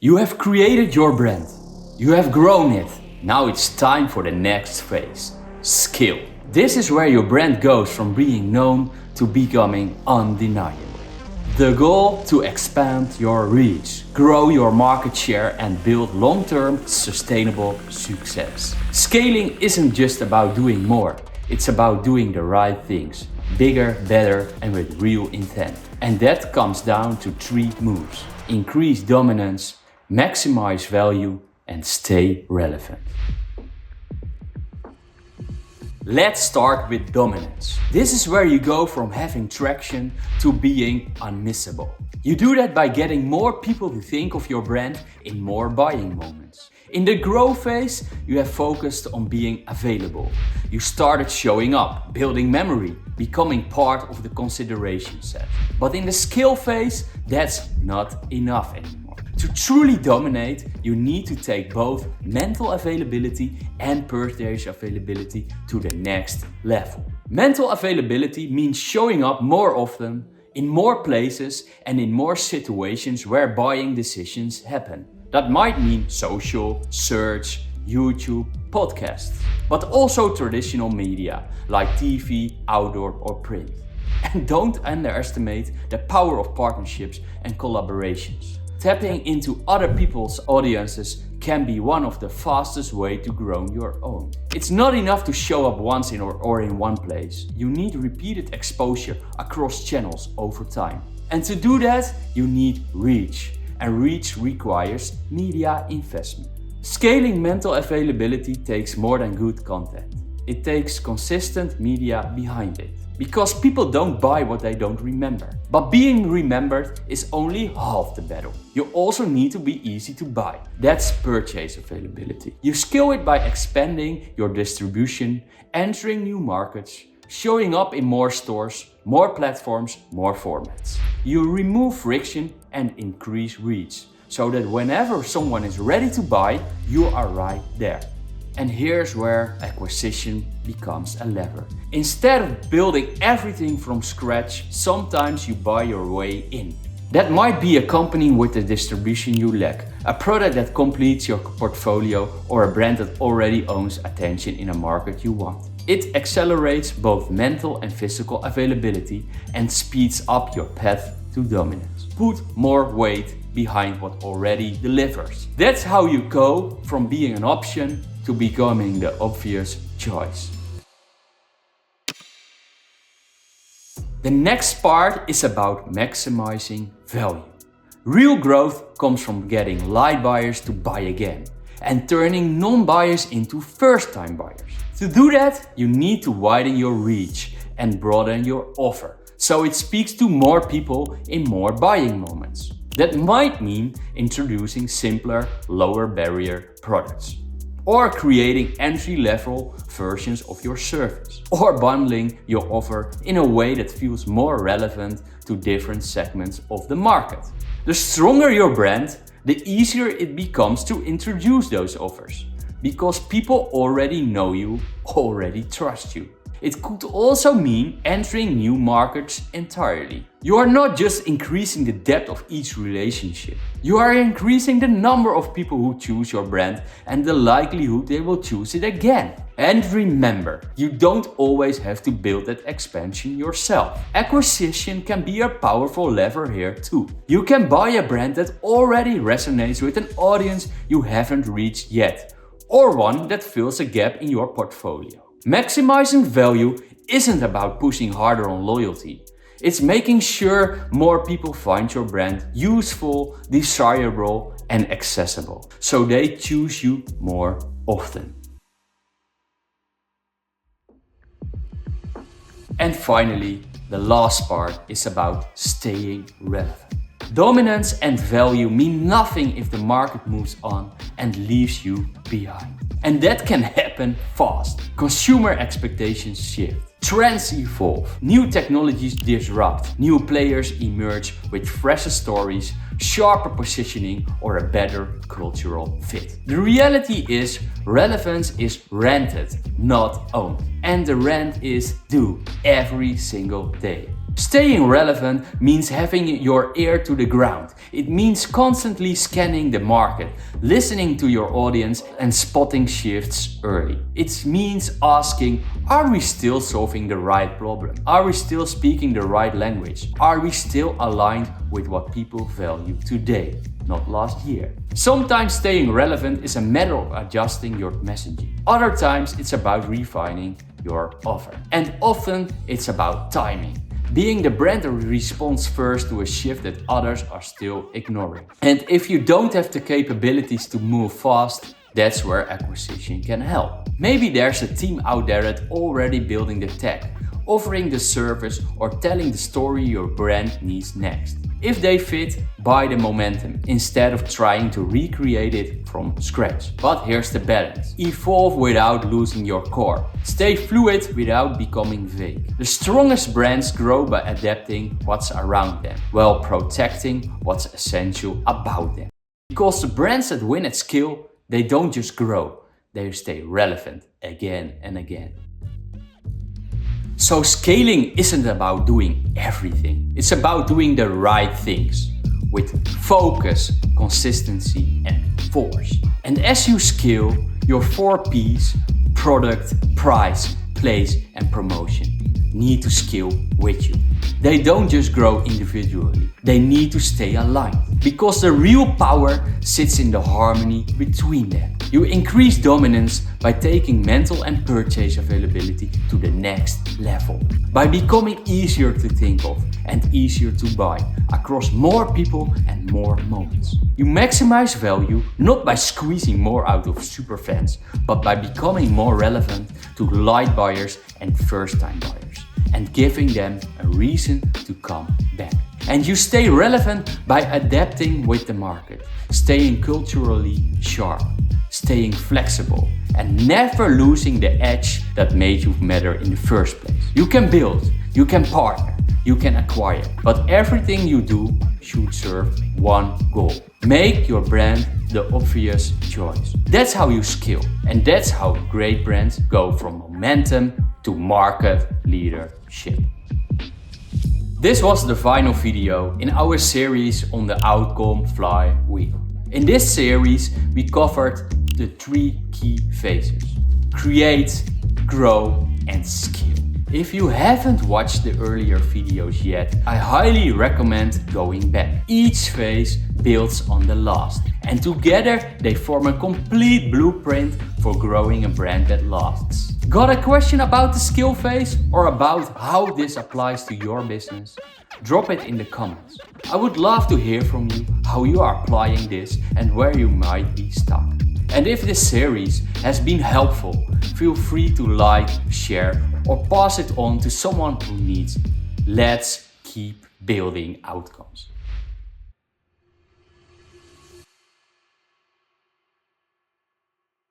You have created your brand. You have grown it. Now it's time for the next phase. Scale. This is where your brand goes from being known to becoming undeniable. The goal to expand your reach, grow your market share and build long-term sustainable success. Scaling isn't just about doing more. It's about doing the right things. Bigger, better and with real intent. And that comes down to 3 moves. Increase dominance, maximize value and stay relevant. Let's start with dominance. This is where you go from having traction to being unmissable. You do that by getting more people to think of your brand in more buying moments. In the grow phase, you have focused on being available. You started showing up, building memory, becoming part of the consideration set. But in the scale phase, that's not enough anymore. To truly dominate, you need to take both mental availability and purchase availability to the next level. Mental availability means showing up more often, in more places and in more situations where buying decisions happen. That might mean social, search, YouTube, podcasts, but also traditional media like TV, outdoor or print. And don't underestimate the power of partnerships and collaborations. Tapping into other people's audiences can be one of the fastest ways to grow your own. It's not enough to show up once or in one place. You need repeated exposure across channels over time. And to do that, you need reach. And reach requires media investment. Scaling mental availability takes more than good content. It takes consistent media behind it. Because people don't buy what they don't remember. But being remembered is only half the battle. You also need to be easy to buy. That's purchase availability. You scale it by expanding your distribution, entering new markets, showing up in more stores, more platforms, more formats. You remove friction and increase reach, so that whenever someone is ready to buy, you are right there. And here's where acquisition becomes a lever. Instead of building everything from scratch, sometimes you buy your way in. That might be a company with the distribution you lack, a product that completes your portfolio, or a brand that already owns attention in a market you want. It accelerates both mental and physical availability and speeds up your path to dominance. Put more weight behind what already delivers. That's how you go from being an option to becoming the obvious choice. The next part is about maximizing value. Real growth comes from getting light buyers to buy again and turning non-buyers into first-time buyers. To do that, you need to widen your reach and broaden your offer so it speaks to more people in more buying moments. That might mean introducing simpler, lower barrier products, or creating entry-level versions of your service, or bundling your offer in a way that feels more relevant to different segments of the market. The stronger your brand, the easier it becomes to introduce those offers, because people already know you, already trust you. It could also mean entering new markets entirely. You are not just increasing the depth of each relationship. You are increasing the number of people who choose your brand and the likelihood they will choose it again. And remember, you don't always have to build that expansion yourself. Acquisition can be a powerful lever here too. You can buy a brand that already resonates with an audience you haven't reached yet, or one that fills a gap in your portfolio. Maximizing value isn't about pushing harder on loyalty. It's making sure more people find your brand useful, desirable, and accessible, so they choose you more often. And finally, the last part is about staying relevant. Dominance and value mean nothing if the market moves on and leaves you behind. And that can happen fast. Consumer expectations shift. Trends evolve, new technologies disrupt, new players emerge with fresher stories, sharper positioning, or a better cultural fit. The reality is, relevance is rented, not owned. And the rent is due every single day. Staying relevant means having your ear to the ground. It means constantly scanning the market, listening to your audience and spotting shifts early. It means asking, are we still solving the right problem? Are we still speaking the right language? Are we still aligned with what people value today, not last year? Sometimes staying relevant is a matter of adjusting your messaging. Other times it's about refining your offer. And often it's about timing. Being the brand that responds first to a shift that others are still ignoring. And if you don't have the capabilities to move fast, that's where acquisition can help. Maybe there's a team out there that's already building the tech, offering the service or telling the story your brand needs next. If they fit, buy the momentum instead of trying to recreate it from scratch. But here's the balance. Evolve without losing your core. Stay fluid without becoming vague. The strongest brands grow by adapting what's around them, while protecting what's essential about them. Because the brands that win at scale, they don't just grow, they stay relevant again and again. So scaling isn't about doing everything. It's about doing the right things with focus, consistency, and force. And as you scale, your 4 P's, product, price, place, and promotion, need to scale with you. They don't just grow individually. They need to stay aligned. Because the real power sits in the harmony between them. You increase dominance by taking mental and purchase availability to the next level. By becoming easier to think of and easier to buy across more people and more moments. You maximize value not by squeezing more out of superfans, but by becoming more relevant to light buyers and first-time buyers, and giving them a reason to come back. And you stay relevant by adapting with the market, staying culturally sharp, staying flexible, and never losing the edge that made you matter in the first place. You can build, you can partner, you can acquire, but everything you do should serve one goal. Make your brand the obvious choice. That's how you scale, and that's how great brands go from momentum to market leadership. This was the final video in our series on the Outcome Flywheel. In this series, we covered the 3 key phases: create, grow, and scale. If you haven't watched the earlier videos yet, I highly recommend going back. Each phase builds on the last, and together they form a complete blueprint for growing a brand that lasts. Got a question about the skill phase or about how this applies to your business? Drop it in the comments. I would love to hear from you how you are applying this and where you might be stuck. And if this series has been helpful, feel free to like, share, or pass it on to someone who needs it. Let's keep building outcomes.